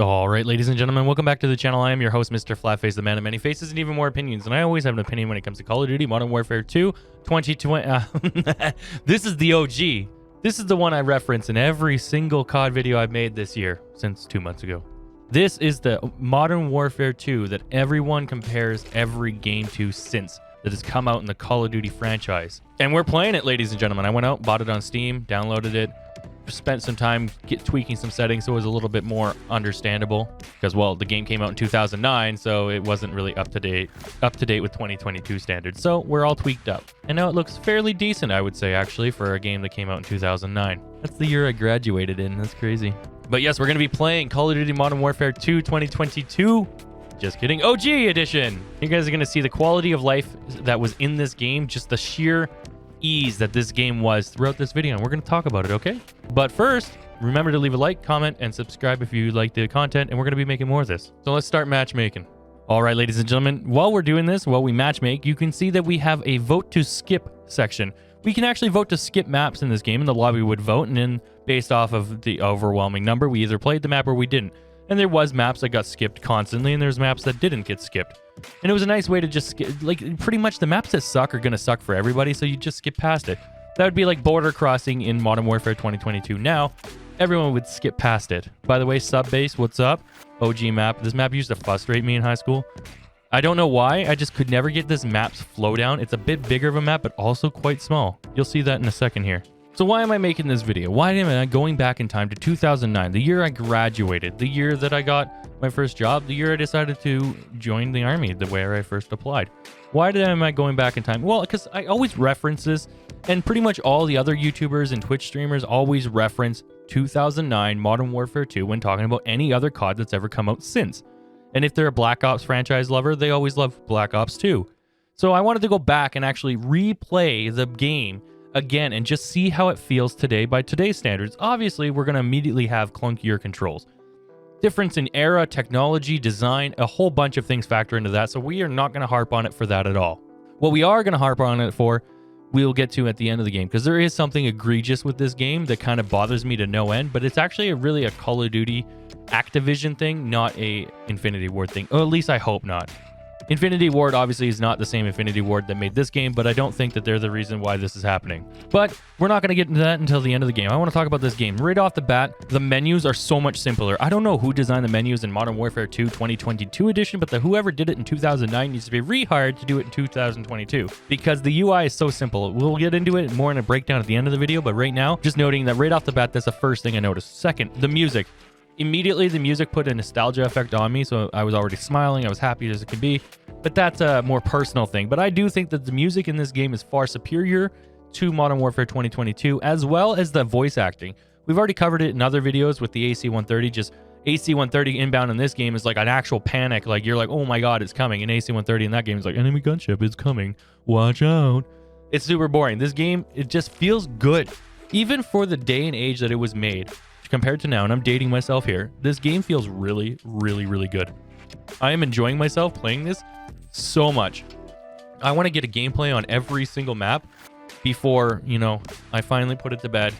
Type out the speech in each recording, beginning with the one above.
All right, ladies and gentlemen, welcome back to the channel. I am your host, Mr. Flatface, the man of many faces and even more opinions. And I always have an opinion when it comes to Call of Duty Modern Warfare 2 2020. This is the OG. This is the one I reference in every single COD video I've made this year since 2 months ago. This is the Modern Warfare 2 that everyone compares every game to since that has come out in the Call of Duty franchise. And we're playing it, ladies and gentlemen. I went out, bought it on Steam, downloaded it, spent some time tweaking some settings so it was a little bit more understandable because, well, the game came out in 2009, so it wasn't really up to date with 2022 standards. So we're all tweaked up, and now it looks fairly decent, I would say, actually, for a game that came out in 2009. That's the year I graduated in. That's crazy. But yes, we're going to be playing Call of Duty Modern Warfare 2 2022. Just kidding. OG edition. You guys are going to see the quality of life that was in this game, just the sheer ease that this game was throughout this video, and we're going to talk about it, okay? But first, remember to leave a like, comment, and subscribe if you like the content, and we're going to be making more of this. So let's start matchmaking. All right, ladies and gentlemen, while we're doing this, while we matchmake, you can see that we have a vote to skip section. We can actually vote to skip maps in this game, and the lobby would vote, and then based off of the overwhelming number, we either played the map or we didn't. And there was maps that got skipped constantly, and there's maps that didn't get skipped. And it was a nice way to just skip, like, pretty much the maps that suck are going to suck for everybody, so you just skip past it. That would be like border crossing in Modern Warfare 2022. Now, everyone would skip past it. By the way, Subbase, what's up? OG map. This map used to frustrate me in high school. I don't know why, I just could never get this map's flow down. It's a bit bigger of a map, but also quite small. You'll see that in a second here. So why am I making this video? Why am I going back in time to 2009, the year I graduated, the year that I got my first job, the year I decided to join the army, the where I first applied? Why am I going back in time? Well, because I always reference this, and pretty much all the other YouTubers and Twitch streamers always reference 2009 Modern Warfare 2 when talking about any other COD that's ever come out since. And if they're a Black Ops franchise lover, they always love Black Ops 2. So I wanted to go back and actually replay the game again and just see how it feels today by today's standards. Obviously, we're going to immediately have clunkier controls. Difference in era, technology, design, a whole bunch of things factor into that, so we are not going to harp on it for that at all. What we are going to harp on it for, we'll get to at the end of the game, because there is something egregious with this game that kind of bothers me to no end, but it's actually really a Call of Duty Activision thing, not a Infinity Ward thing, or at least I hope not. Infinity Ward obviously is not the same Infinity Ward that made this game, but I don't think that they're the reason why this is happening. But we're not going to get into that until the end of the game. I want to talk about this game. Right off the bat, the menus are so much simpler. I don't know who designed the menus in Modern Warfare 2 2022 edition, but whoever did it in 2009 needs to be rehired to do it in 2022 because the UI is so simple. We'll get into it more in a breakdown at the end of the video, but right now, just noting that right off the bat, that's the first thing I noticed. Second, the music. Immediately, the music put a nostalgia effect on me, so I was already smiling. I was happy as it could be, but that's a more personal thing. But I do think that the music in this game is far superior to Modern Warfare 2022, as well as the voice acting. We've already covered it in other videos with the AC-130. Just AC-130 inbound in this game is like an actual panic. Like, you're like, oh my god, it's coming. And AC-130 in that game is like, enemy gunship is coming. Watch out. It's super boring. This game, it just feels good. Even for the day and age that it was made, compared to now, and I'm dating myself here, this game feels really, really, really good. I am enjoying myself playing this so much. I want to get a gameplay on every single map before, you know, I finally put it to bed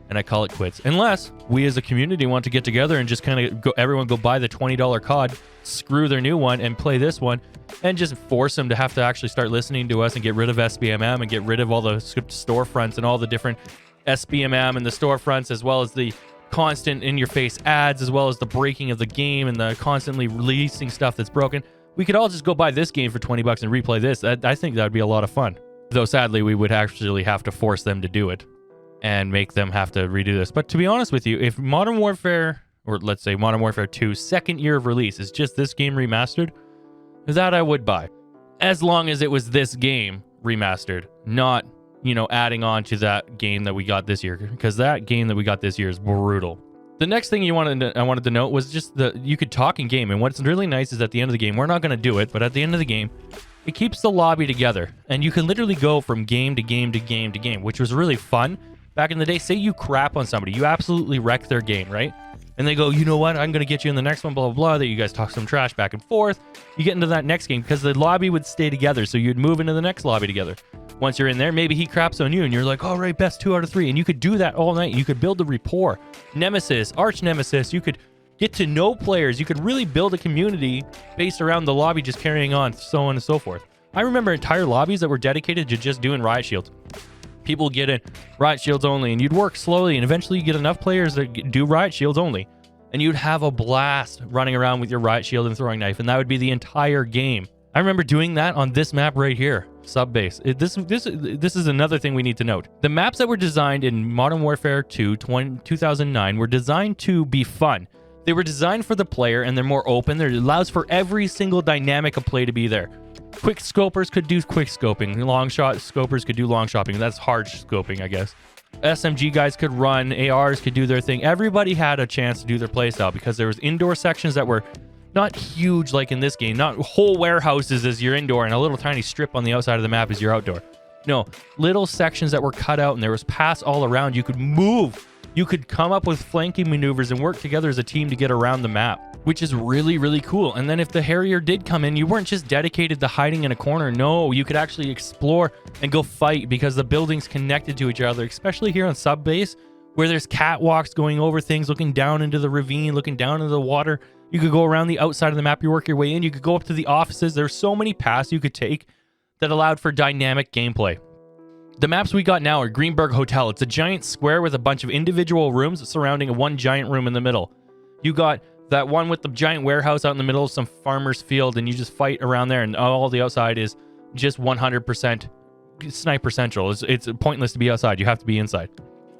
and I call it quits. Unless we as a community want to get together and just kind of go, everyone go buy the $20 COD, screw their new one, and play this one, and just force them to have to actually start listening to us and get rid of SBMM and get rid of all the storefronts and all the different SBMM and the storefronts, as well as the constant in-your-face ads, as well as the breaking of the game and the constantly releasing stuff that's broken. We could all just go buy this game for 20 bucks and replay this. I think that would be a lot of fun. Though sadly, we would actually have to force them to do it and make them have to redo this. But to be honest with you, if Modern Warfare, or let's say Modern Warfare 2's second year of release is just this game remastered, that I would buy. As long as it was this game remastered, not, you know, adding on to that game that we got this year, because that game that we got this year is brutal. The next thing I wanted to note was just that you could talk in game, and what's really nice is at the end of the game, we're not going to do it, but at the end of the game, it keeps the lobby together, and you can literally go from game to game to game to game, which was really fun. Back in the day, say you crap on somebody, you absolutely wreck their game, right? And they go, you know what, I'm going to get you in the next one, blah, blah, blah, that you guys talk some trash back and forth. You get into that next game because the lobby would stay together, so you'd move into the next lobby together. Once you're in there, maybe he craps on you and you're like, all right, best 2 out of 3. And you could do that all night. You could build the rapport. Nemesis, arch nemesis. You could get to know players. You could really build a community based around the lobby just carrying on, so on and so forth. I remember entire lobbies that were dedicated to just doing riot shields. People get in riot shields only, and you'd work slowly, and eventually you get enough players that do riot shields only, and you'd have a blast running around with your riot shield and throwing knife, and that would be the entire game. I remember doing that on this map right here, Sub Base. This is another thing we need to note. The maps that were designed in Modern Warfare 2 2009 were designed to be fun. They were designed for the player, and they're more open. It allows for every single dynamic of play to be there. Quick scopers could do quick scoping. Long shot scopers could do long shopping. That's hard scoping, I guess. SMG guys could run. ARs could do their thing. Everybody had a chance to do their playstyle because there was indoor sections that were not huge like in this game. Not whole warehouses as your indoor and a little tiny strip on the outside of the map as your outdoor. No, little sections that were cut out, and there was paths all around. You could move. You could come up with flanking maneuvers and work together as a team to get around the map, which is really, really cool. And then if the Harrier did come in, you weren't just dedicated to hiding in a corner. No, you could actually explore and go fight because the buildings connected to each other, especially here on Sub Base, where there's catwalks going over things, looking down into the ravine, looking down into the water. You could go around the outside of the map, you work your way in, you could go up to the offices. There's so many paths you could take that allowed for dynamic gameplay. The maps we got now are Greenberg Hotel. It's a giant square with a bunch of individual rooms surrounding one giant room in the middle. You got that one with the giant warehouse out in the middle of some farmer's field, and you just fight around there, and all the outside is just 100% sniper central. It's pointless to be outside. You have to be inside.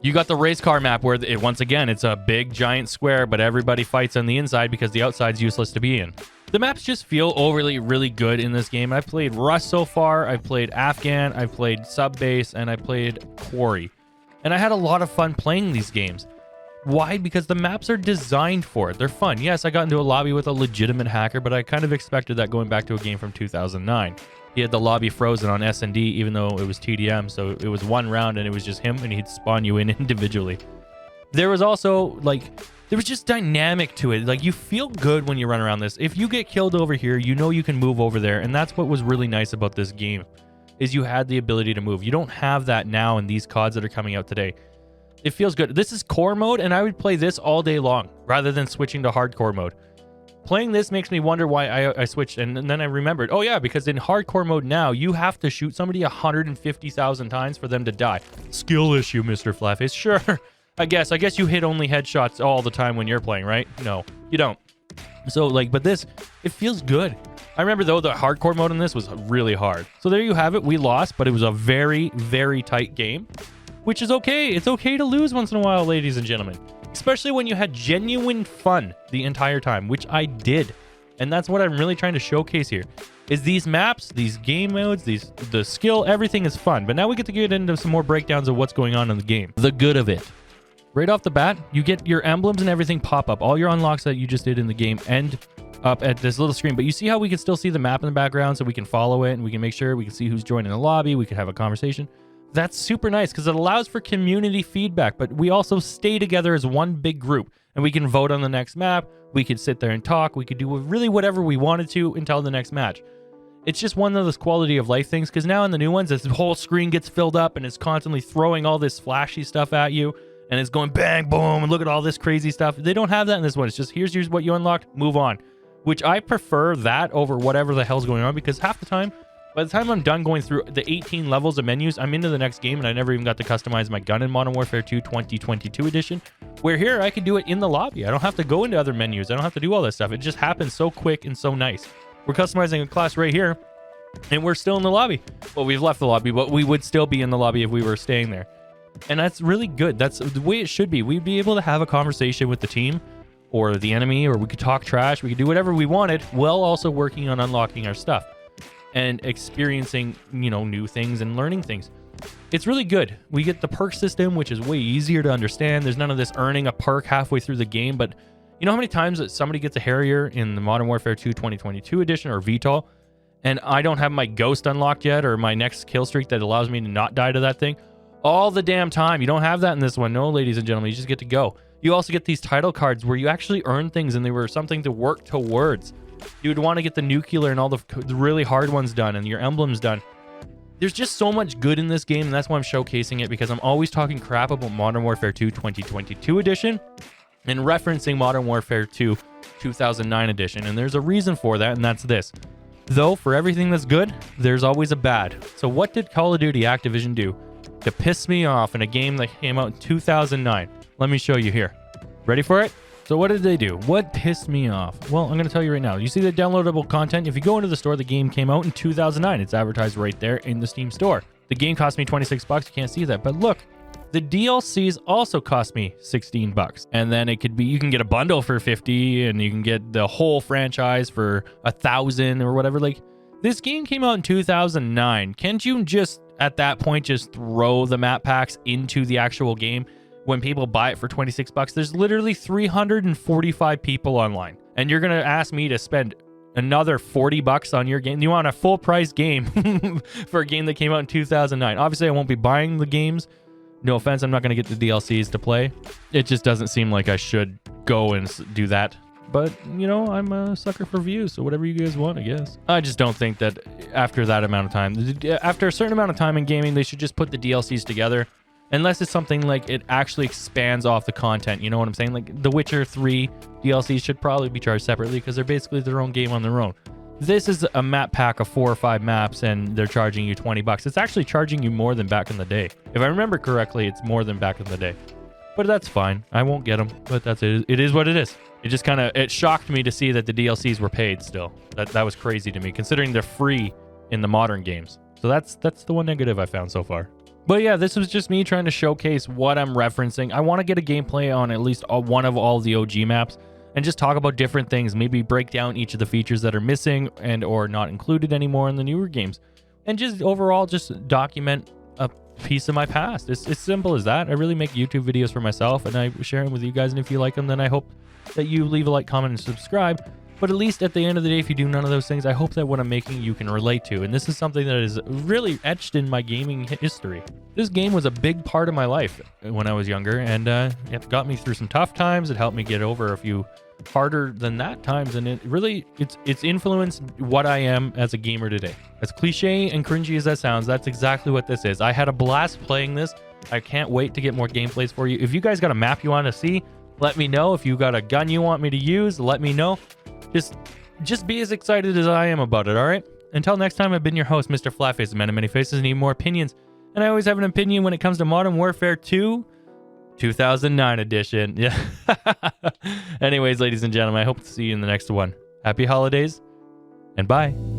You got the race car map where, once again, it's a big giant square, but everybody fights on the inside because the outside's useless to be in. The maps just feel overly really good in this game. I've played Rust so far, I've played Afghan, I've played Sub Base, and I played Quarry. And I had a lot of fun playing these games. Why? Because the maps are designed for it. They're fun. Yes, I got into a lobby with a legitimate hacker, but I kind of expected that going back to a game from 2009. He had the lobby frozen on S&D, even though it was TDM, so it was one round and it was just him, and he'd spawn you in individually. There was also, there was just dynamic to it. Like, you feel good when you run around this. If you get killed over here, you know you can move over there, and that's what was really nice about this game, is you had the ability to move. You don't have that now in these CODs that are coming out today. It feels good. This is core mode, and I would play this all day long, rather than switching to hardcore mode. Playing this makes me wonder why I switched, and then I remembered, oh yeah, because in hardcore mode now, you have to shoot somebody 150,000 times for them to die. Skill issue, Mr. Flatface. Sure. I guess you hit only headshots all the time when you're playing, right? No, you don't. So, but this, it feels good. I remember, though, the hardcore mode in this was really hard. So there you have it. We lost, but it was a very, very tight game, which is okay. It's okay to lose once in a while, ladies and gentlemen, especially when you had genuine fun the entire time, which I did. And that's what I'm really trying to showcase here, is these maps, these game modes, the skill, everything is fun. But now we get to get into some more breakdowns of what's going on in the game. The good of it. Right off the bat, you get your emblems and everything pop up. All your unlocks that you just did in the game end up at this little screen. But you see how we can still see the map in the background, so we can follow it, and we can make sure we can see who's joining the lobby. We can have a conversation. That's super nice because it allows for community feedback, but we also stay together as one big group, and we can vote on the next map. We could sit there and talk. We could do really whatever we wanted to until the next match. It's just one of those quality of life things, because now in the new ones, this whole screen gets filled up and it's constantly throwing all this flashy stuff at you, and it's going bang, boom, and look at all this crazy stuff. They don't have that in this one. It's just, here's what you unlocked, move on, which I prefer that over whatever the hell's going on, because half the time, by the time I'm done going through the 18 levels of menus, I'm into the next game, and I never even got to customize my gun in Modern Warfare 2 2022 edition, where here I can do it in the lobby. I don't have to go into other menus. I don't have to do all this stuff. It just happens so quick and so nice. We're customizing a class right here, and we're still in the lobby. Well, we've left the lobby, but we would still be in the lobby if we were staying there. And that's really good. That's the way it should be. We'd be able to have a conversation with the team or the enemy, or we could talk trash. We could do whatever we wanted while also working on unlocking our stuff and experiencing, new things and learning things. It's really good. We get the perk system, which is way easier to understand. There's none of this earning a perk halfway through the game. But you know how many times that somebody gets a Harrier in the Modern Warfare 2 2022 edition or VTOL, and I don't have my Ghost unlocked yet, or my next kill streak that allows me to not die to that thing? All the damn time. You don't have that in this one. No, ladies and gentlemen, you just get to go. You also get these title cards where you actually earn things, and they were something to work towards. You would want to get the nuclear and all the really hard ones done, and your emblems done. There's just so much good in this game, and that's why I'm showcasing it, because I'm always talking crap about Modern Warfare 2 2022 edition, and referencing Modern Warfare 2 2009 edition. And there's a reason for that, and that's this. Though for everything that's good, there's always a bad. So what did Call of Duty Activision do to piss me off in a game that came out in 2009? Let me show you here. Ready for it? So what did they do? What pissed me off? Well, I'm going to tell you right now. You see the downloadable content? If you go into the store, the game came out in 2009. It's advertised right there in the Steam store. The game cost me 26 bucks. You can't see that. But look, the DLCs also cost me 16 bucks. And then it could be, you can get a bundle for 50 and you can get the whole franchise for 1,000 or whatever. Like, this game came out in 2009. Can't you just, at that point, just throw the map packs into the actual game? When people buy it for 26 bucks, there's literally 345 people online. And you're going to ask me to spend another 40 bucks on your game? You want a full price game for a game that came out in 2009. Obviously, I won't be buying the games. No offense, I'm not going to get the DLCs to play. It just doesn't seem like I should go and do that. But, you know, I'm a sucker for views, so whatever you guys want, I guess. I just don't think that after that amount of time, after a certain amount of time in gaming, they should just put the DLCs together. Unless it's something like it actually expands off the content, you know what I'm saying? Like The Witcher 3 DLCs should probably be charged separately because they're basically their own game on their own. This is a map pack of 4 or 5 maps and they're charging you 20 bucks. It's actually charging you more than back in the day. If I remember correctly, it's more than back in the day. But that's fine. I won't get them, but that's it. It is what it is. It just kind of, it shocked me to see that the DLCs were paid still. That was crazy to me, considering they're free in the modern games. So that's the one negative I found so far. But yeah, this was just me trying to showcase what I'm referencing. I want to get a gameplay on at least one of all the OG maps and just talk about different things. Maybe break down each of the features that are missing and or not included anymore in the newer games. And just overall just document a piece of my past. It's simple as that. I really make YouTube videos for myself and I share them with you guys. And if you like them, then I hope that you leave a like, comment, and subscribe. But at least at the end of the day, if you do none of those things, I hope that what I'm making you can relate to. And this is something that is really etched in my gaming history. This game was a big part of my life when I was younger, and it got me through some tough times. It helped me get over a few harder than that times, and it really, it's influenced what I am as a gamer today. As cliche and cringy as that sounds, that's exactly what this is. I had a blast playing this. I can't wait to get more gameplays for you. If you guys got a map you want to see, let me know. If you got a gun you want me to use, let me know. Just be as excited as I am about it, all right? Until next time, I've been your host, Mr. Flatface, the man of many faces. Need more opinions. And I always have an opinion when it comes to Modern Warfare 2 2009 edition. Yeah. Anyways, ladies and gentlemen, I hope to see you in the next one. Happy holidays, and bye.